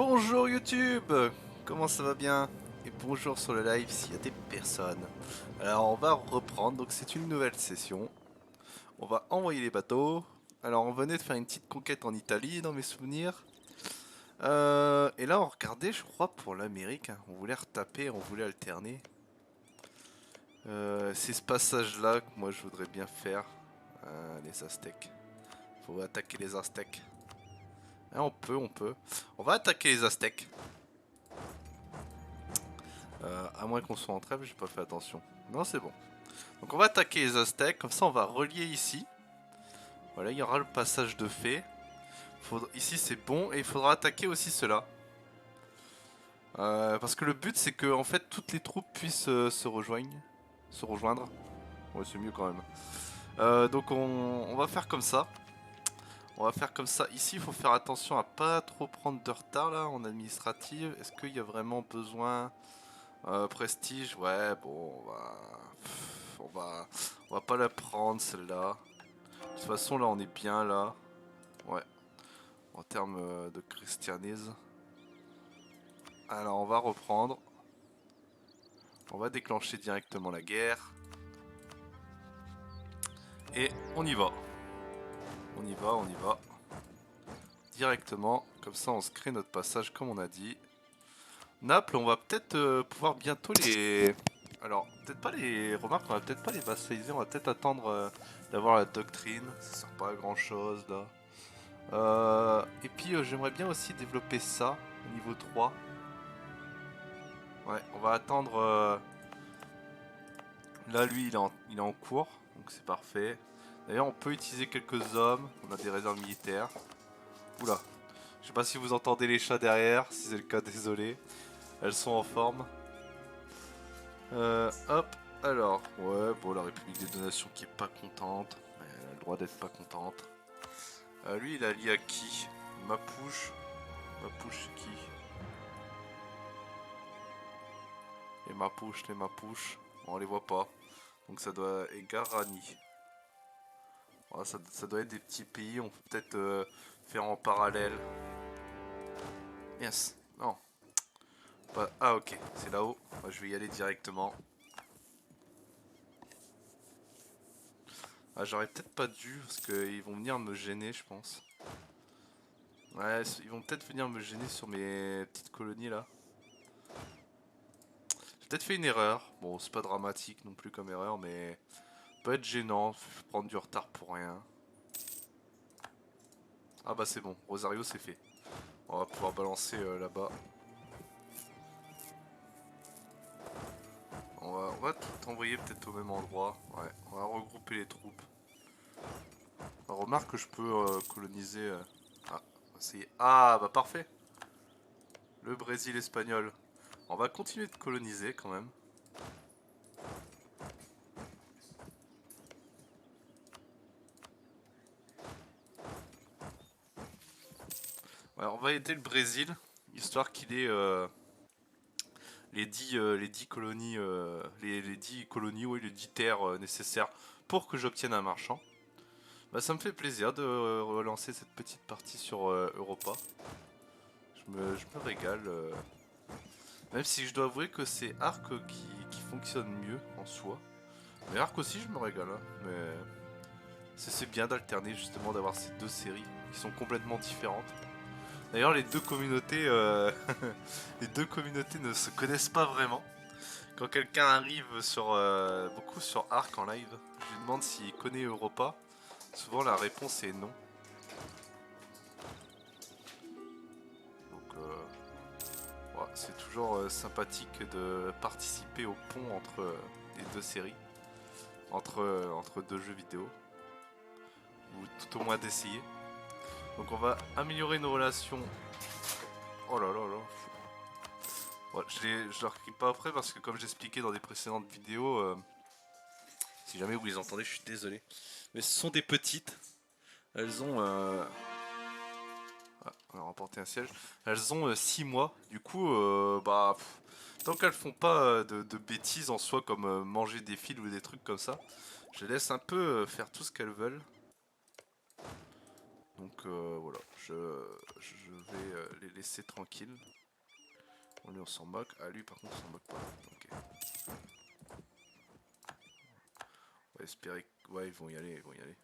Bonjour YouTube, comment ça va bien? Et bonjour sur le live s'il y a des personnes. Alors on va reprendre, donc c'est une nouvelle session. On va envoyer les bateaux. Alors on venait de faire une petite conquête en Italie dans mes souvenirs. Et là on regardait je crois pour l'Amérique, hein. On voulait retaper, on voulait alterner. C'est ce passage là que moi je voudrais bien faire. Les Aztèques. Faut attaquer les Aztèques. Ah, on peut. On va attaquer les Aztèques. À moins qu'on soit en trêve, j'ai pas fait attention. Non, c'est bon. Donc on va attaquer les Aztèques, comme ça on va relier ici. Voilà, il y aura le passage de fée. Ici c'est bon, et il faudra attaquer aussi cela. Parce que le but c'est que en fait toutes les troupes puissent se rejoindre. Se rejoindre. Ouais, c'est mieux quand même. Donc on va faire comme ça. On va faire comme ça. Ici il faut faire attention à pas trop prendre de retard là en administrative. Est-ce qu'il y a vraiment besoin? Prestige, ouais, bon, on va pas la prendre celle-là. De toute façon, là, on est bien là. Ouais, en termes de christianisme. Alors, on va reprendre. On va déclencher directement la guerre. Et on y va. On y va, on y va. Directement, comme ça, on se crée notre passage comme on a dit. Naples, on va peut-être pouvoir bientôt les... Alors, peut-être pas les... Remarque, on va peut-être pas les vassaliser, on va peut-être attendre d'avoir la doctrine. Ça sert pas à grand chose là. Et puis j'aimerais bien aussi développer ça au niveau 3. Ouais, on va attendre. Là, lui, il est en cours, donc c'est parfait. D'ailleurs, on peut utiliser quelques hommes. On a des réserves militaires. Oula, je sais pas si vous entendez les chats derrière. Si c'est le cas, désolé. Elles sont en forme. Hop, alors, ouais, bon, la République des Donations qui est pas contente. Mais elle a le droit d'être pas contente. Lui, il a lié à qui? Mapouche. Mapouche, c'est qui? Les Mapouches. Bon, on les voit pas. Donc ça doit... Et Garani. Voilà, ça doit être des petits pays. On peut peut-être faire en parallèle. Yes. Non. Ah ok, c'est là-haut. Moi, je vais y aller directement. Ah, j'aurais peut-être pas dû, parce qu'ils vont venir me gêner, je pense. Ouais, ils vont peut-être venir me gêner sur mes petites colonies là. J'ai peut-être fait une erreur. Bon, c'est pas dramatique non plus comme erreur, mais peut être gênant, prendre du retard pour rien. Ah bah c'est bon, Rosario c'est fait. On va pouvoir balancer là-bas. On va tout envoyer peut-être au même endroit. Ouais, on va regrouper les troupes. Remarque que je peux coloniser... Ah, ça y est. Ah bah parfait. Le Brésil espagnol. On va continuer de coloniser quand même. Ouais, on va aider le Brésil, histoire qu'il ait les 10 colonies, les 10 colonies, oui, les 10 terres nécessaires pour que j'obtienne un marchand. Bah, ça me fait plaisir de relancer cette petite partie sur Europa. Je me régale. Même si je dois avouer que c'est Arc qui fonctionne mieux en soi. Mais Arc aussi, je me régale, hein. Mais c'est bien d'alterner justement, d'avoir ces deux séries qui sont complètement différentes. D'ailleurs, les deux communautés, les deux communautés ne se connaissent pas vraiment. Quand quelqu'un arrive sur beaucoup sur Arc en live, je lui demande s'il connaît Europa. Souvent, la réponse est non. Donc, ouais, c'est toujours sympathique de participer au pont entre les deux séries, entre deux jeux vidéo, ou tout au moins d'essayer. Donc, on va améliorer nos relations. Oh là là là. Ouais, je leur crie pas après parce que comme j'expliquais dans des précédentes vidéos, si jamais vous les entendez, je suis désolé. Mais ce sont des petites. Elles ont... Ah, on a remporté un siège. Elles ont 6 mois. Du coup, bah... tant qu'elles font pas de bêtises en soi comme manger des fils ou des trucs comme ça, je les laisse un peu faire tout ce qu'elles veulent. Donc voilà, je vais les laisser tranquilles. Lui on s'en moque. Ah lui par contre on s'en moque pas. Ok. On va espérer que... Ouais ils vont y aller, ils vont y aller.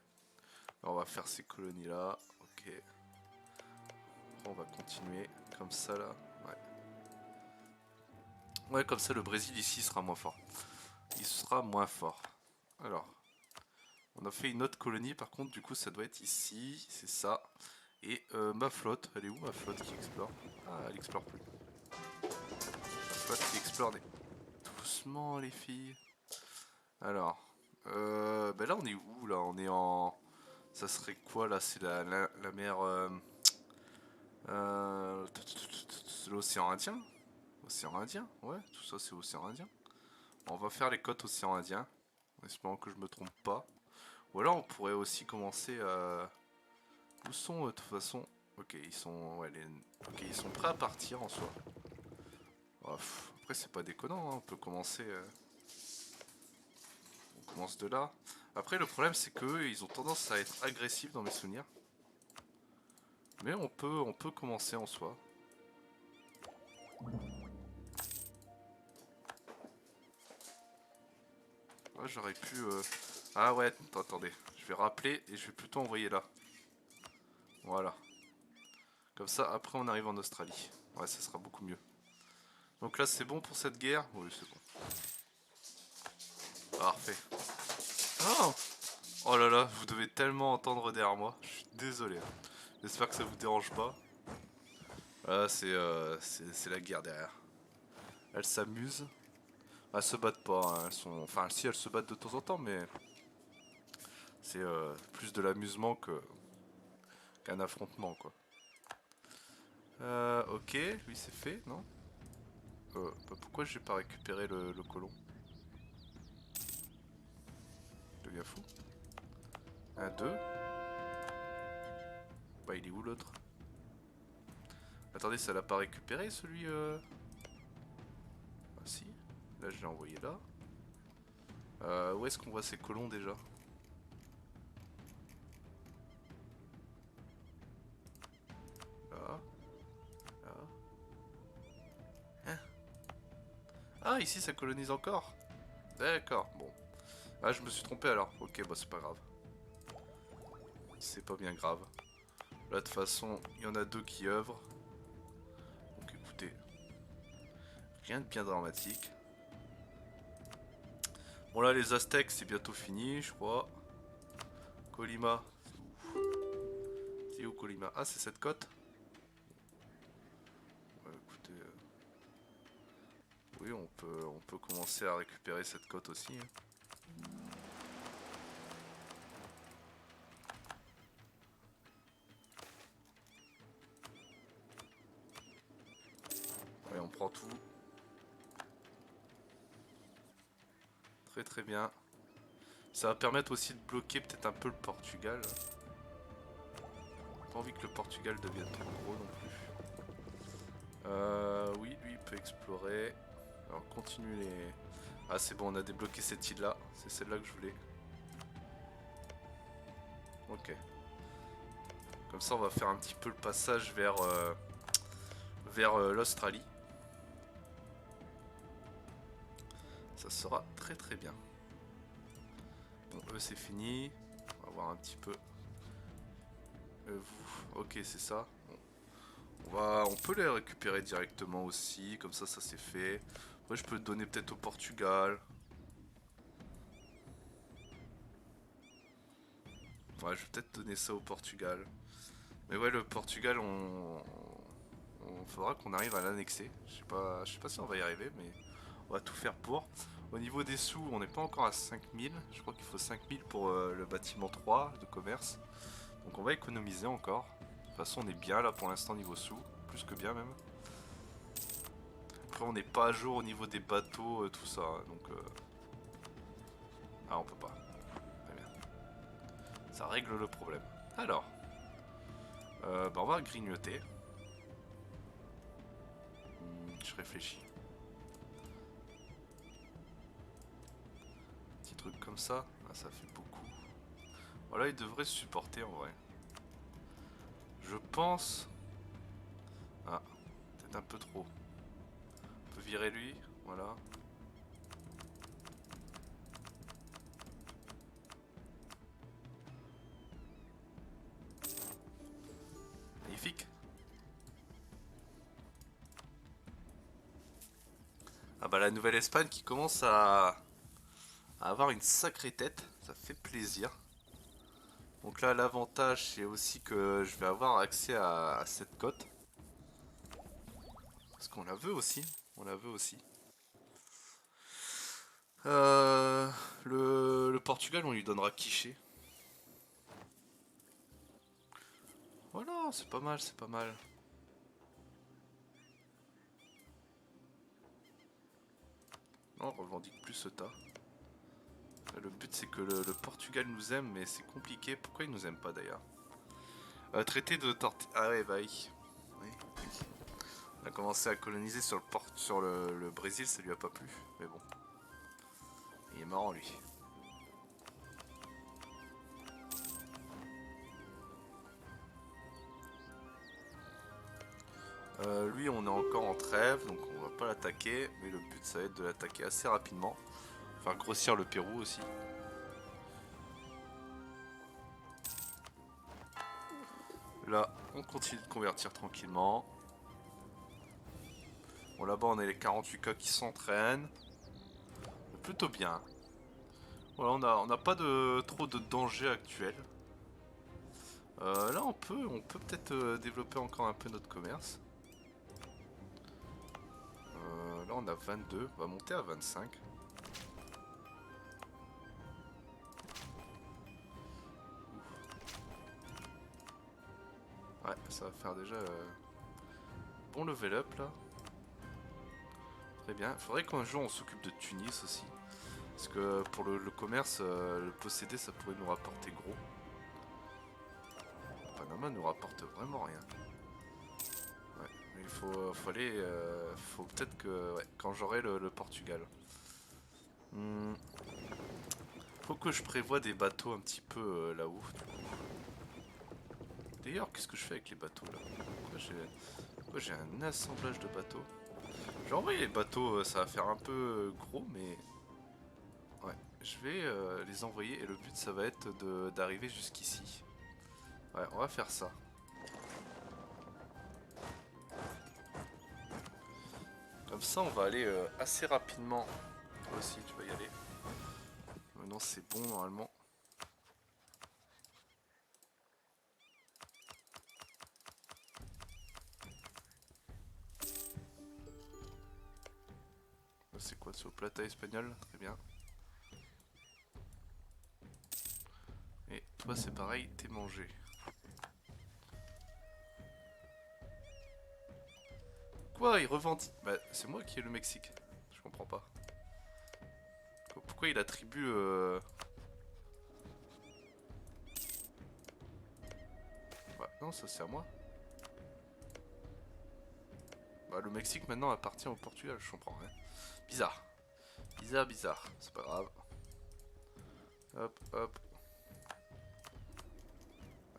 Alors, on va faire ces colonies là. Ok. On va continuer comme ça là. Ouais. Ouais comme ça le Brésil ici sera moins fort. Il sera moins fort. Alors. On a fait une autre colonie par contre du coup ça doit être ici. C'est ça. Et ma flotte. Elle est où ma flotte qui explore? Ah elle explore plus. Ma flotte qui explore des... Doucement les filles. Alors, ben là on est où là? On est en... Ça serait quoi là? C'est la mer... l'océan Indien? Océan Indien? Ouais, tout ça c'est océan Indien. Bon, on va faire les côtes océan Indien, en espérant que je me trompe pas. Ou alors on pourrait aussi commencer à... Où sont de toute façon? Ok, ils sont... Ouais, ok, ils sont prêts à partir en soi. Oh, après c'est pas déconnant, hein. On peut commencer... On commence de là. Après le problème c'est qu'eux ils ont tendance à être agressifs dans mes souvenirs. Mais on peut commencer en soi. Ouais, j'aurais pu... Ah ouais, attendez. Je vais rappeler et je vais plutôt envoyer là. Voilà. Comme ça, après on arrive en Australie. Ouais, ça sera beaucoup mieux. Donc là, c'est bon pour cette guerre? Oui, c'est bon. Parfait. Oh, oh là là, vous devez tellement entendre derrière moi. Je suis désolé. J'espère que ça vous dérange pas. Là, c'est la guerre derrière. Elles s'amusent. Elles se battent pas. Hein. Elles sont... Enfin, si, elles se battent de temps en temps, mais... C'est plus de l'amusement qu'un affrontement, quoi. Ok, lui c'est fait, non? Bah pourquoi j'ai pas récupéré le colon? Je deviens fou. Un, deux. Bah il est où l'autre? Attendez, ça l'a pas récupéré celui Ah si. Là je l'ai envoyé là. Où est-ce qu'on voit ces colons déjà? Là. Là. Hein? Ah ici ça colonise encore. D'accord, bon. Ah je me suis trompé alors. Ok bah c'est pas grave. C'est pas bien grave. Là de toute façon il y en a deux qui œuvrent. Donc écoutez. Rien de bien dramatique. Bon là les Aztèques c'est bientôt fini je crois. Colima. C'est où Colima? Ah c'est cette côte? Ouais, écoutez. Oui on peut commencer à récupérer cette côte aussi. Hein. Ouais on prend tout. Très très bien. Ça va permettre aussi de bloquer peut-être un peu le Portugal. Pas envie que le Portugal devienne trop gros non plus. Oui, lui il peut explorer. Alors continue les... Ah c'est bon, on a débloqué cette île là. C'est celle-là que je voulais. Ok. Comme ça on va faire un petit peu le passage vers l'Australie. Ça sera très très bien. Bon, eux c'est fini. On va voir un petit peu. Vous, ok c'est ça. Bon. On peut les récupérer directement aussi, comme ça c'est fait. Moi je peux le donner peut-être au Portugal. Ouais, je vais peut-être donner ça au Portugal. Mais ouais, le Portugal, on faudra qu'on arrive à l'annexer. Je sais pas si on va y arriver, mais on va tout faire pour. Au niveau des sous, on n'est pas encore à 5000. Je crois qu'il faut 5000 pour le bâtiment 3 de commerce. Donc on va économiser encore. De toute façon, on est bien là pour l'instant niveau sous. Plus que bien même. Après, on n'est pas à jour au niveau des bateaux, tout ça. Donc... Ah, on peut pas. Très bien. Ça règle le problème. Alors... bah on va grignoter. Je réfléchis. Petit truc comme ça, ah, ça fait beaucoup. Voilà, il devrait se supporter en vrai. pense... Ah, peut-être un peu trop. On peut virer lui, voilà. Magnifique. Ah bah la Nouvelle-Espagne qui commence à avoir une sacrée tête, ça fait plaisir. Donc là l'avantage c'est aussi que je vais avoir accès à cette côte. Parce qu'on la veut aussi, on la veut aussi. Euh, le Portugal on lui donnera Quiché. Voilà, c'est pas mal, c'est pas mal. Non, on revendique plus ce tas. Le but c'est que le Portugal nous aime, mais c'est compliqué. Pourquoi il nous aime pas d'ailleurs? Traité de Torti... Ah ouais, bah oui. Oui, oui. On a commencé à coloniser sur le Brésil, ça lui a pas plu. Mais bon. Il est marrant lui. Lui on est encore en trêve, donc on va pas l'attaquer. Mais le but ça va être de l'attaquer assez rapidement. Faire grossir le Pérou aussi. Là, on continue de convertir tranquillement. Bon, là-bas, on a les 48K qui s'entraînent. Plutôt bien. Voilà, on n'a pas trop de danger actuel. Là, on peut peut-être développer encore un peu notre commerce. Là, on a 22. On va monter à 25. Ouais, ça va faire déjà bon level up là. Très bien. Faudrait qu'un jour on s'occupe de Tunis aussi. Parce que pour le commerce, le posséder ça pourrait nous rapporter gros. Panama nous rapporte vraiment rien. Ouais, mais il faut aller. Faut peut-être que. Ouais, quand j'aurai le Portugal. Faut que je prévoie des bateaux un petit peu là-haut. D'ailleurs, qu'est-ce que je fais avec les bateaux là? Pourquoi j'ai un assemblage de bateaux? J'ai envoyé les bateaux, ça va faire un peu gros, mais ouais, je vais les envoyer et le but ça va être d'arriver jusqu'ici. Ouais, on va faire ça. Comme ça, on va aller assez rapidement. Toi aussi, tu vas y aller. Maintenant, c'est bon normalement. C'est quoi ce plata espagnol? Très bien. Et toi, c'est pareil, t'es mangé. Quoi, il revendique? Bah, c'est moi qui ai le Mexique. Je comprends pas. Pourquoi il attribue... Bah, non, ça c'est à moi. Bah, le Mexique maintenant appartient au Portugal, je comprends rien. Bizarre. Bizarre. C'est pas grave. Hop, hop.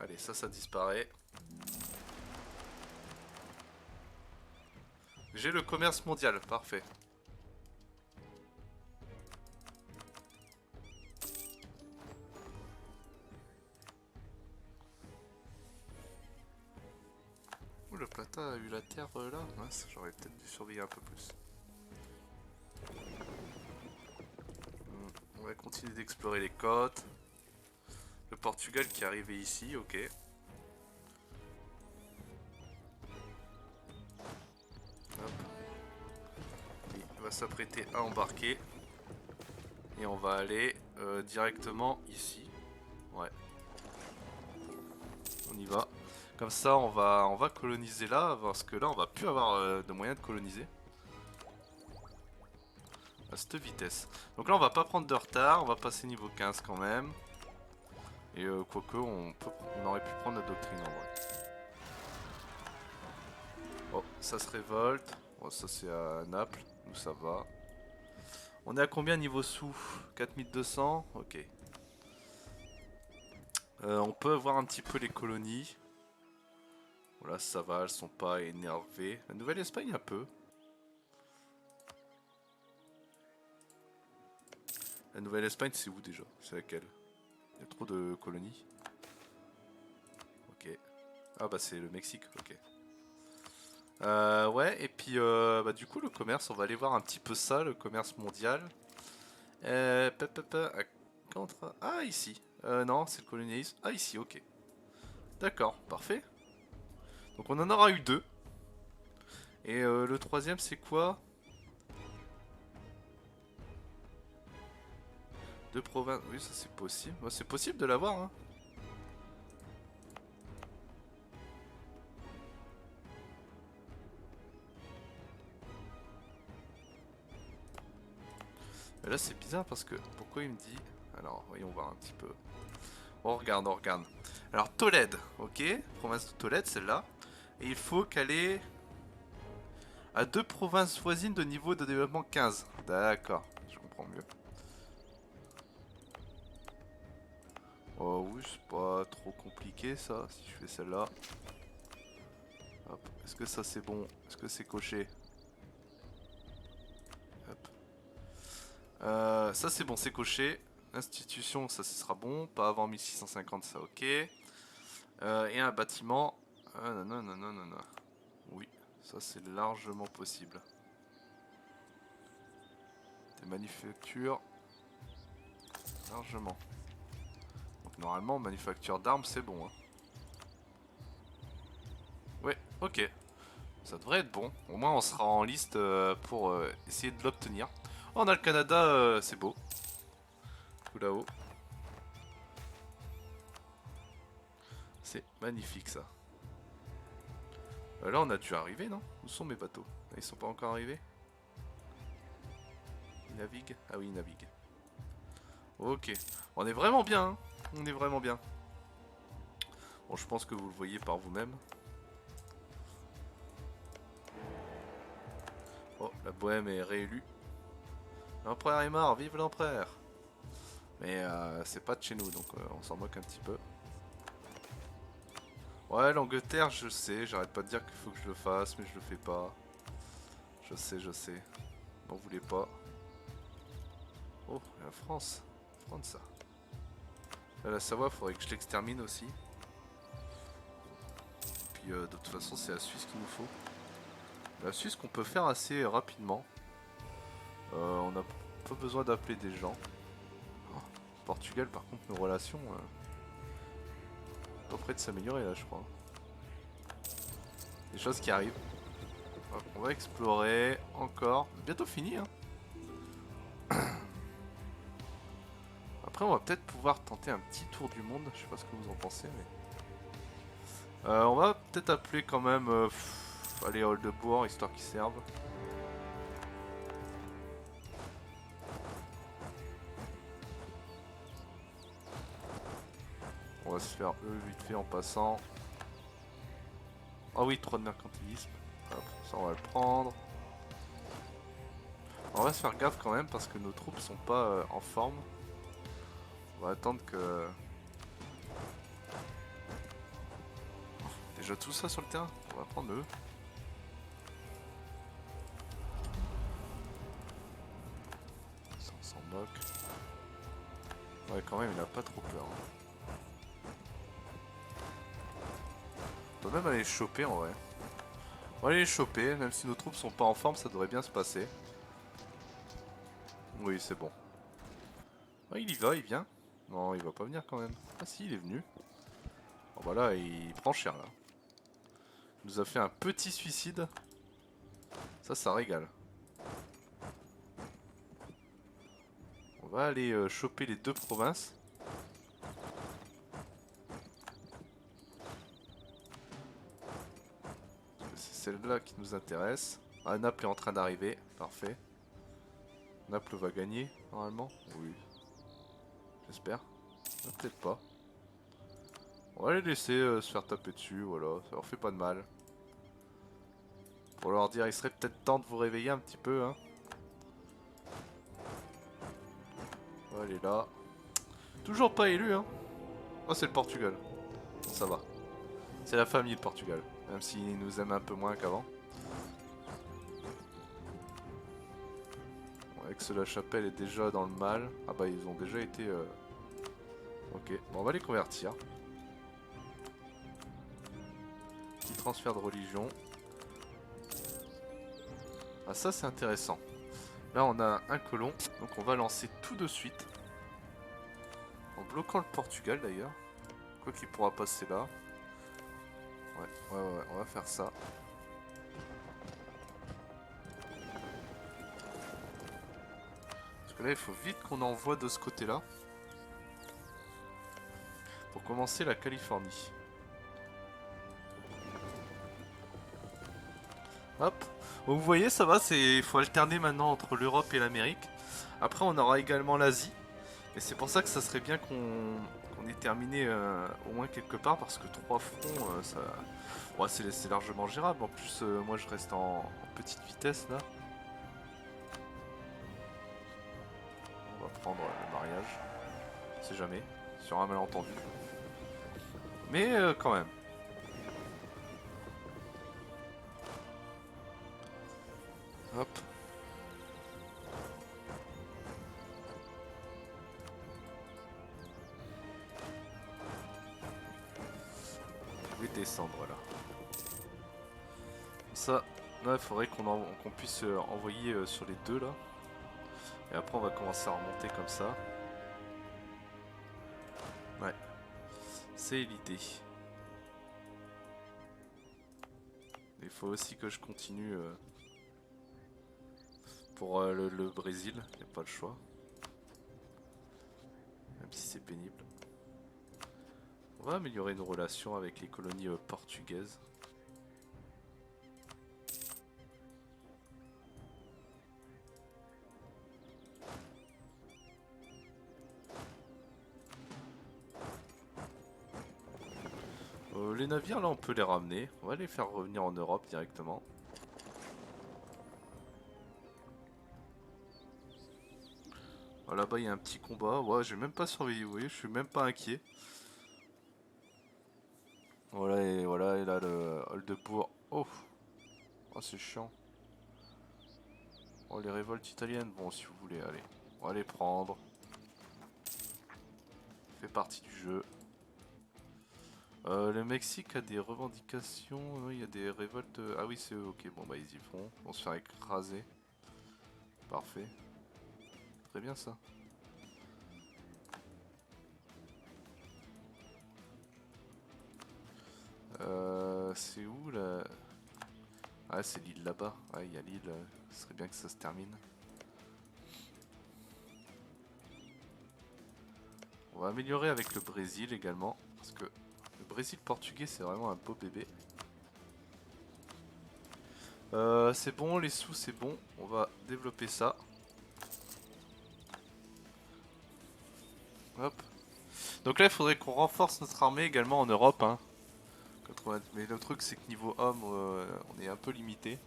Allez, ça disparaît. J'ai le commerce mondial, parfait. Ouh, le plata a eu la terre là. Ouais, j'aurais peut-être dû surveiller un peu plus. On va continuer d'explorer les côtes. Le Portugal qui est arrivé ici, ok. Hop. Il va s'apprêter à embarquer. Et on va aller directement ici. Ouais. On y va. Comme ça, on va coloniser là, parce que là, on va plus avoir de moyens de coloniser. À cette vitesse. Donc là, on va pas prendre de retard, on va passer niveau 15 quand même. Et quoique, on aurait pu prendre la doctrine en vrai. Oh, ça se révolte. Oh, ça c'est à Naples, où ça va. On est à combien niveau sous? 4200. Ok. On peut voir un petit peu les colonies. Voilà, ça va, elles sont pas énervées. La Nouvelle-Espagne, un peu. La Nouvelle-Espagne, c'est où déjà? C'est laquelle? Il y a trop de colonies. Ok. Ah bah c'est le Mexique, ok. Ouais, et puis bah, du coup le commerce, on va aller voir un petit peu ça, le commerce mondial. Contre... Ah ici. Non, c'est le colonialisme. Ah ici, ok. D'accord, parfait. Donc on en aura eu deux. Et le troisième c'est quoi? Deux provinces. Oui, ça c'est possible. Bah, c'est possible de l'avoir, hein. Mais là c'est bizarre parce que... Pourquoi il me dit... Alors, voyons voir un petit peu. On regarde, on regarde. Alors Tolède, ok. Province de Tolède, celle-là. Et il faut qu'elle ait... à deux provinces voisines de niveau de développement 15. D'accord, je comprends mieux. Oh oui, c'est pas trop compliqué ça, si je fais celle-là. Hop, est-ce que ça c'est bon? Est-ce que c'est coché? Hop. Ça c'est bon, c'est coché. Institution, ça ce sera bon. Pas avant 1650, ça ok. Et un bâtiment. Non, non, non, non, non, non. Oui, ça c'est largement possible. Des manufactures. Largement. Donc normalement, manufacture d'armes, c'est bon. Hein. Ouais, ok. Ça devrait être bon. Au moins, on sera en liste pour essayer de l'obtenir. Oh, on a le Canada, c'est beau. Tout là-haut. C'est magnifique, ça. Là, on a dû arriver, non? Où sont mes bateaux? Ils sont pas encore arrivés? Ils naviguent? Ah oui, ils naviguent. Ok. On est vraiment bien, hein. On est vraiment bien. Bon, je pense que vous le voyez par vous-même. Oh, la Bohème est réélue. L'empereur est mort, vive l'empereur! Mais c'est pas de chez nous, donc on s'en moque un petit peu. Ouais, l'Angleterre, je sais, j'arrête pas de dire qu'il faut que je le fasse, mais je le fais pas. Je sais, je sais. N'en voulez pas. Oh, la France. Prendre ça. Là, la Savoie, faudrait que je l'extermine aussi. Puis de toute façon, c'est la Suisse qu'il nous faut. La Suisse qu'on peut faire assez rapidement. On n'a pas besoin d'appeler des gens. Oh, Portugal, par contre, nos relations... pas près de s'améliorer là, je crois. Des choses qui arrivent. Hop, on va explorer encore. Bientôt fini, hein. Après, on va peut-être pouvoir tenter un petit tour du monde. Je sais pas ce que vous en pensez, mais... on va peut-être appeler quand même... allez, Oldebourg, histoire qu'ils servent. On va se faire eux vite fait en passant. Ah oui, 3 de mercantilisme. Hop, ça on va le prendre. On va se faire gaffe quand même parce que nos troupes sont pas en forme. On va attendre que... Déjà tout ça sur le terrain. On va prendre eux. Ça on s'en moque. Ouais quand même il a pas trop peur. Hein. On peut même aller les choper en vrai. On va aller les choper, même si nos troupes sont pas en forme, ça devrait bien se passer. Oui c'est bon. Ouais, il y va, il vient. Non il va pas venir quand même. Ah si il est venu. Bon bah là il prend cher là. Il nous a fait un petit suicide. Ça régale. On va aller choper les deux provinces. C'est celle-là qui nous intéresse. Ah, Naples est en train d'arriver. Parfait. Naples va gagner, normalement. Oui. J'espère. Peut-être pas. On va les laisser se faire taper dessus, voilà. Ça leur fait pas de mal. Pour leur dire, il serait peut-être temps de vous réveiller un petit peu, hein. On va aller là. Toujours pas élu, hein. Oh, c'est le Portugal. Bon, ça va. C'est la famille, le Portugal. Même s'ils nous aiment un peu moins qu'avant. Aix-la-Chapelle est déjà dans le mal. Ah bah ils ont déjà été... Ok, bon on va les convertir. Petit transfert de religion. Ah ça c'est intéressant. Là on a un colon, donc on va lancer tout de suite. En bloquant le Portugal d'ailleurs. Quoi qu'il pourra passer là. Ouais, on va faire ça. Parce que là il faut vite qu'on envoie de ce côté-là. Pour commencer la Californie. Hop. Bon, vous voyez, ça va, il faut alterner maintenant entre l'Europe et l'Amérique. Après, on aura également l'Asie. Et c'est pour ça que ça serait bien qu'on ait terminé au moins quelque part, parce que 3 fronts, ça, ouais, c'est largement gérable. En plus, moi, je reste en petite vitesse là. On va prendre le mariage. On sait jamais, sur un malentendu. Mais quand même. Hop. Je vais descendre là. Ça, là, il faudrait qu'on puisse envoyer sur les deux là. Et après, on va commencer à remonter comme ça. Ouais, c'est l'idée. Il faut aussi que je continue pour le Brésil, il n'y a pas le choix. Même si c'est pénible. On va améliorer nos relations avec les colonies portugaises. Les navires là on peut les ramener, on va les faire revenir en Europe directement. Là-bas il y a un petit combat, ouais j'ai même pas surveillé, vous voyez je suis même pas inquiet. Voilà, et là le Holdebourg. Oh, oh c'est chiant. Oh les révoltes italiennes, bon si vous voulez, allez. On va les prendre. Ça fait partie du jeu. Le Mexique a des revendications, il y a des révoltes... Ah oui c'est eux, ok, bon bah ils y vont. On se faire écraser. Parfait. Très bien ça. C'est où là? Ah c'est l'île là-bas. Ouais il y a l'île, ce serait bien que ça se termine. On va améliorer avec le Brésil également. Parce que le Brésil portugais c'est vraiment un beau bébé. C'est bon, les sous c'est bon. On va développer ça. Hop. Donc là il faudrait qu'on renforce notre armée également en Europe. Hein. Mais le truc c'est que niveau homme on est un peu limité.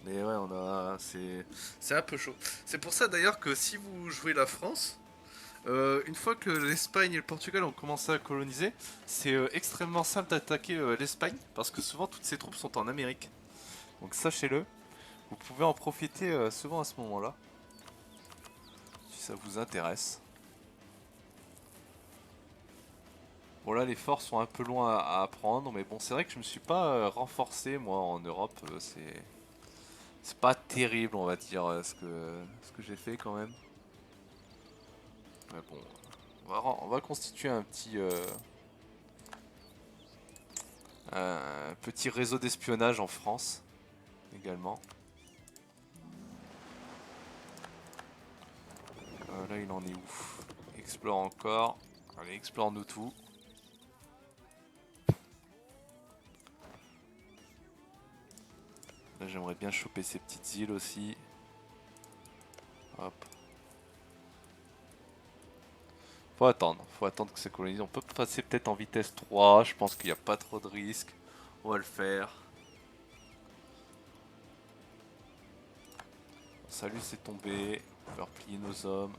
Mais ouais c'est un peu chaud. C'est pour ça d'ailleurs que si vous jouez la France, une fois que l'Espagne et le Portugal ont commencé à coloniser, c'est extrêmement simple d'attaquer l'Espagne parce que souvent toutes ces troupes sont en Amérique. Donc sachez-le, vous pouvez en profiter souvent à ce moment-là, si ça vous intéresse. Bon là les forts sont un peu loin à apprendre, mais bon c'est vrai que je me suis pas renforcé moi en Europe, c'est pas terrible on va dire ce que j'ai fait quand même. Mais bon, on va constituer un petit réseau d'espionnage en France également. Là il en est où? Explore encore. Allez explore-nous tout. Là j'aimerais bien choper ces petites îles aussi. Hop. Faut attendre que c'est colonisé. On peut passer peut-être en vitesse 3, je pense qu'il n'y a pas trop de risques. On va le faire. Salut c'est tombé. On va replier nos hommes.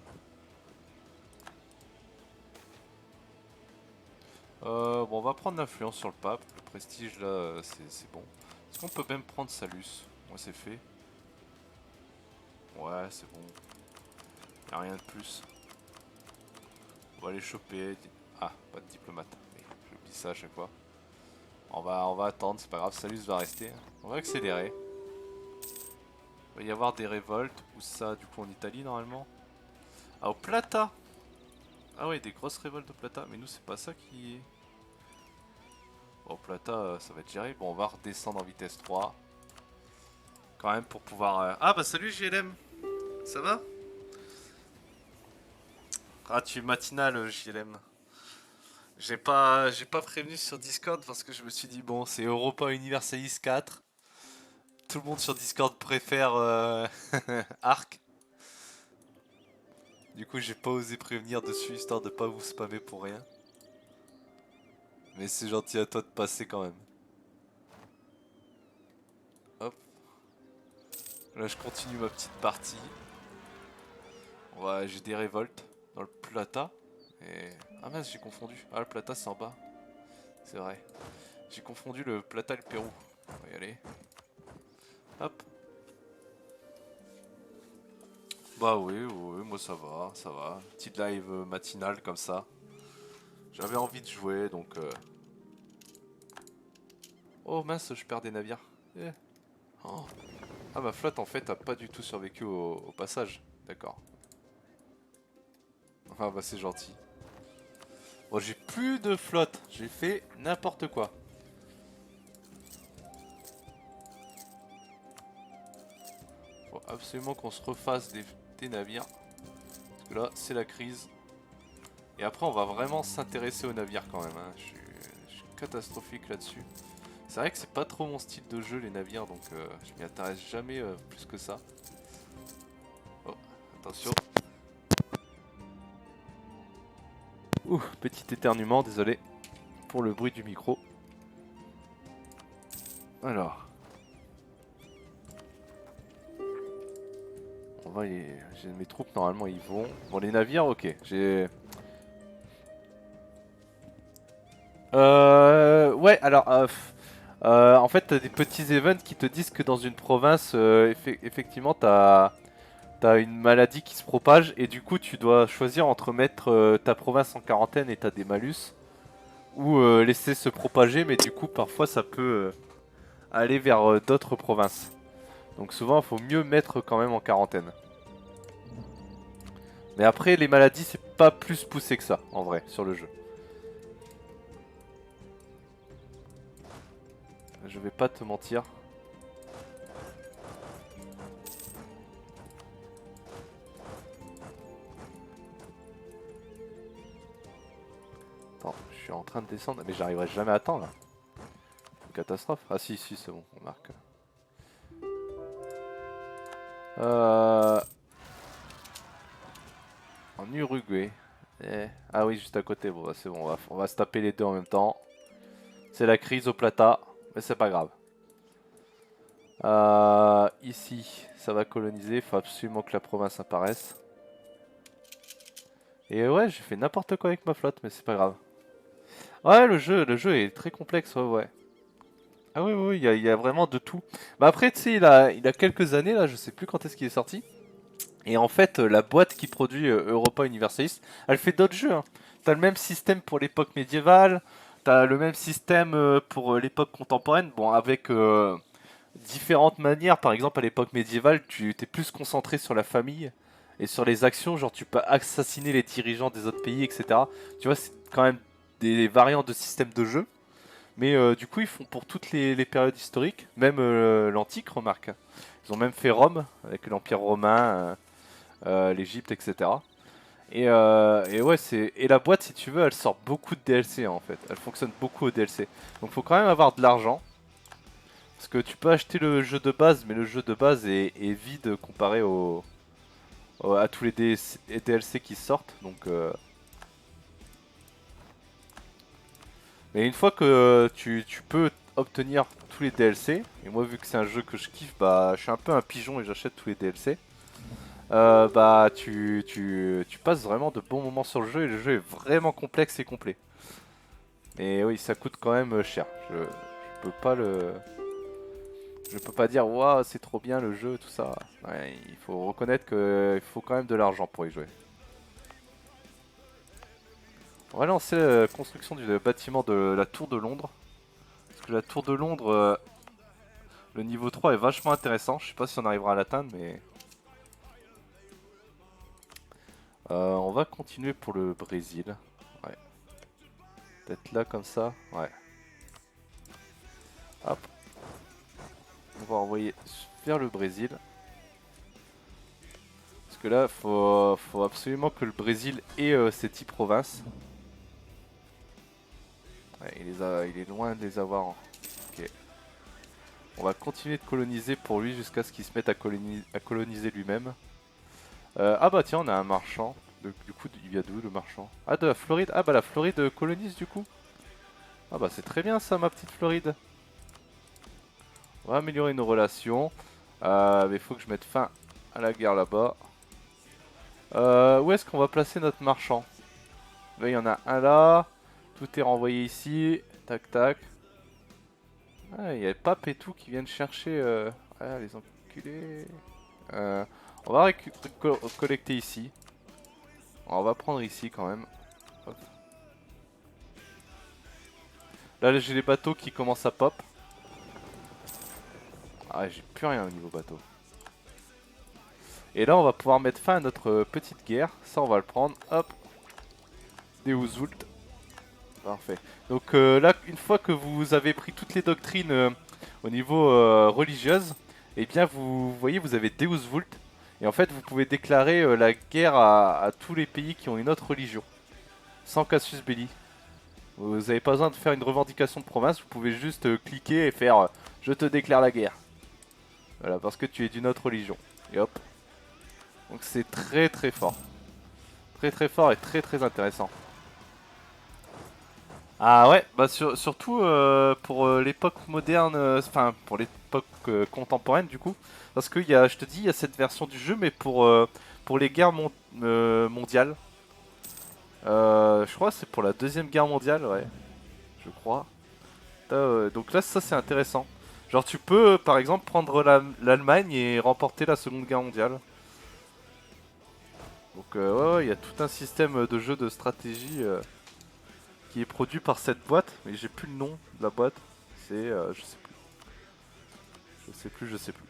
Bon, on va prendre l'influence sur le pape. Le prestige là, c'est bon. Est-ce qu'on peut même prendre Salus? Moi, c'est fait. Ouais, c'est bon. Y'a rien de plus. On va les choper. Ah, pas de diplomate. J'oublie ça à chaque fois. On va attendre, c'est pas grave. Salus va rester. On va accélérer. Il va y avoir des révoltes. Où ça, du coup, en Italie normalement? Ah, au Plata! Ah ouais, des grosses révoltes au Plata. Mais nous, c'est pas ça qui. Au Plata, ça va être géré. Bon, on va redescendre en vitesse 3. Quand même pour pouvoir... Ah bah salut JLM. Ça va? Ah, tu es matinal JLM. J'ai pas prévenu sur Discord parce que je me suis dit bon, c'est Europa Universalis 4. Tout le monde sur Discord préfère Arc. Du coup, j'ai pas osé prévenir dessus histoire de pas vous spammer pour rien. Mais c'est gentil à toi de passer quand même. Hop. Là, je continue ma petite partie. Ouais, j'ai des révoltes dans le Plata. Et... Ah mince, j'ai confondu. Ah, le Plata, c'est en bas. C'est vrai. J'ai confondu le Plata et le Pérou. On va y aller. Hop. Bah oui, oui, moi ça va, ça va. Petite live matinale comme ça. J'avais envie de jouer donc... Oh mince, je perds des navires. Eh. Oh. Ah, ma flotte en fait a pas du tout survécu au passage. D'accord. Ah bah c'est gentil. Bon, j'ai plus de flotte. J'ai fait n'importe quoi. Faut absolument qu'on se refasse des navires. Parce que là, c'est la crise. Et après, on va vraiment s'intéresser aux navires quand même. Hein. Je suis catastrophique là-dessus. C'est vrai que c'est pas trop mon style de jeu, les navires. Donc, je m'y intéresse jamais plus que ça. Oh, attention. Ouh, petit éternuement, désolé pour le bruit du micro. Alors. On va y... J'ai mes troupes, normalement, ils vont. Bon, les navires, ok. J'ai... Ouais, alors... en fait, t'as des petits events qui te disent que dans une province, effectivement, t'as une maladie qui se propage. Et du coup, tu dois choisir entre mettre ta province en quarantaine et t'as des malus. Ou laisser se propager, mais du coup, parfois, ça peut aller vers d'autres provinces. Donc souvent, il faut mieux mettre quand même en quarantaine. Mais après, les maladies, c'est pas plus poussé que ça, en vrai, sur le jeu. Je vais pas te mentir. Attends, je suis en train de descendre, mais j'arriverai jamais à temps là. Une catastrophe. Ah si, si, c'est bon, on marque. En Uruguay. Ah oui, juste à côté, bon, bah, c'est bon, on va se taper les deux en même temps. C'est la crise au Plata, mais c'est pas grave. Ici, ça va coloniser, il faut absolument que la province apparaisse. Et ouais, j'ai fait n'importe quoi avec ma flotte, mais c'est pas grave. Ouais, le jeu est très complexe, ouais, ouais. Ah oui, oui, il y a vraiment de tout. Bah après, tu sais, il a quelques années, là, je sais plus quand est-ce qu'il est sorti. Et en fait, la boîte qui produit Europa Universalis, elle fait d'autres jeux. Hein. T'as le même système pour l'époque médiévale, t'as le même système pour l'époque contemporaine, bon, avec différentes manières. Par exemple, à l'époque médiévale, tu t'es plus concentré sur la famille et sur les actions, genre tu peux assassiner les dirigeants des autres pays, etc. Tu vois, c'est quand même des variantes de système de jeu. Mais du coup, ils font pour toutes les périodes historiques, même l'antique, remarque. Ils ont même fait Rome, avec l'Empire romain, l'Égypte, etc. Et ouais, et la boîte, si tu veux, elle sort beaucoup de DLC en fait. Elle fonctionne beaucoup au DLC. Donc faut quand même avoir de l'argent. Parce que tu peux acheter le jeu de base, mais le jeu de base est vide comparé à tous les DLC qui sortent. Donc, mais une fois que tu peux obtenir tous les DLC, et moi vu que c'est un jeu que je kiffe, bah je suis un peu un pigeon et j'achète tous les DLC. Bah tu passes vraiment de bons moments sur le jeu et le jeu est vraiment complexe et complet. Mais oui, ça coûte quand même cher. Je peux pas le... Je peux pas dire, waouh, c'est trop bien le jeu, tout ça. Ouais, il faut reconnaître qu'il faut quand même de l'argent pour y jouer. On va lancer la construction du bâtiment de la Tour de Londres. Parce que la Tour de Londres, le niveau 3 est vachement intéressant. Je sais pas si on arrivera à l'atteindre, mais... on va continuer pour le Brésil. Ouais. Peut-être là, comme ça. Ouais. Hop. On va envoyer vers le Brésil. Parce que là, faut absolument que le Brésil ait ces 10 provinces. Ouais, il est loin de les avoir. Ok. On va continuer de coloniser pour lui jusqu'à ce qu'il se mette à coloniser lui-même. Ah bah tiens, on a un marchand. Du coup, il vient d'où le marchand? Ah, de la Floride. Ah bah la Floride colonise du coup. Ah bah c'est très bien ça, ma petite Floride. On va améliorer nos relations. Mais il faut que je mette fin à la guerre là-bas. Où est-ce qu'on va placer notre marchand? Là, il y en a un là. Tout est renvoyé ici. Tac, tac. Ah, il y a Pape et tout qui viennent chercher... Ah, les enculés. On va collecter ici. On va prendre ici quand même. Hop. Là, j'ai les bateaux qui commencent à pop. Ah, j'ai plus rien au niveau bateau. Et là, on va pouvoir mettre fin à notre petite guerre. Ça, on va le prendre. Hop. Deus Vult. Parfait. Donc là, une fois que vous avez pris toutes les doctrines au niveau religieuse, eh bien, vous voyez, vous avez Deus Vult. Et en fait, vous pouvez déclarer la guerre à tous les pays qui ont une autre religion. Sans casus belli. Vous n'avez pas besoin de faire une revendication de province, vous pouvez juste cliquer et faire je te déclare la guerre. Voilà, parce que tu es d'une autre religion. Et hop. Donc c'est très très fort. Très très fort et très très intéressant. Ah ouais, bah surtout pour l'époque moderne, enfin pour l'époque contemporaine du coup. Parce que je te dis, il y a cette version du jeu, mais pour les guerres mondiales. Je crois que c'est pour la deuxième guerre mondiale, ouais. Je crois. Donc là, ça c'est intéressant. Genre tu peux par exemple prendre l'Allemagne et remporter la seconde guerre mondiale. Donc ouais, il y a tout un système de jeu de stratégie qui est produit par cette boîte. Mais j'ai plus le nom de la boîte. C'est... je sais plus. Je sais plus.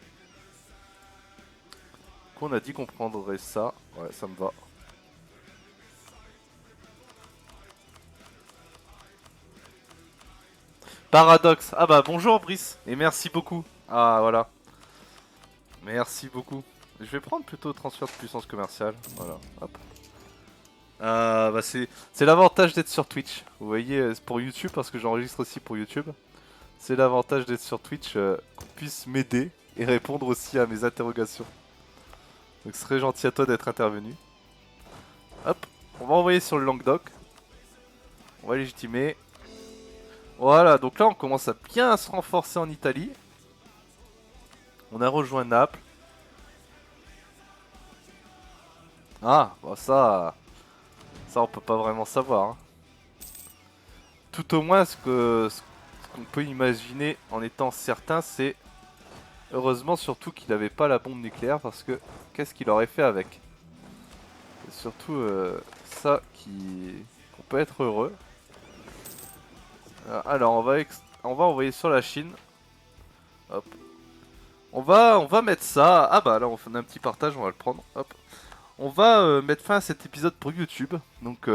Du coup on a dit qu'on prendrait ça. Ouais, ça me va. Paradoxe. Ah bah bonjour Brice. Et merci beaucoup. Ah voilà. Merci beaucoup. Je vais prendre plutôt transfert de puissance commerciale. Voilà. Hop. Bah c'est l'avantage d'être sur Twitch. Vous voyez, c'est pour YouTube parce que j'enregistre aussi pour YouTube. C'est l'avantage d'être sur Twitch, qu'on puisse m'aider et répondre aussi à mes interrogations. Donc ce serait gentil à toi d'être intervenu. Hop, on va envoyer sur le Languedoc. On va légitimer. Voilà, donc là on commence à bien se renforcer en Italie. On a rejoint Naples. Ah, bon ça on peut pas vraiment savoir. Hein. Tout au moins ce qu'on peut imaginer en étant certain, c'est heureusement surtout qu'il n'avait pas la bombe nucléaire parce que qu'est-ce qu'il aurait fait avec? C'est surtout ça qu'on peut être heureux. Alors on va envoyer sur la Chine. Hop. On va mettre ça. Ah bah là on fait un petit partage, on va le prendre. Hop. On va mettre fin à cet épisode pour YouTube. Donc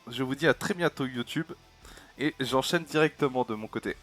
je vous dis à très bientôt YouTube. Et j'enchaîne directement de mon côté.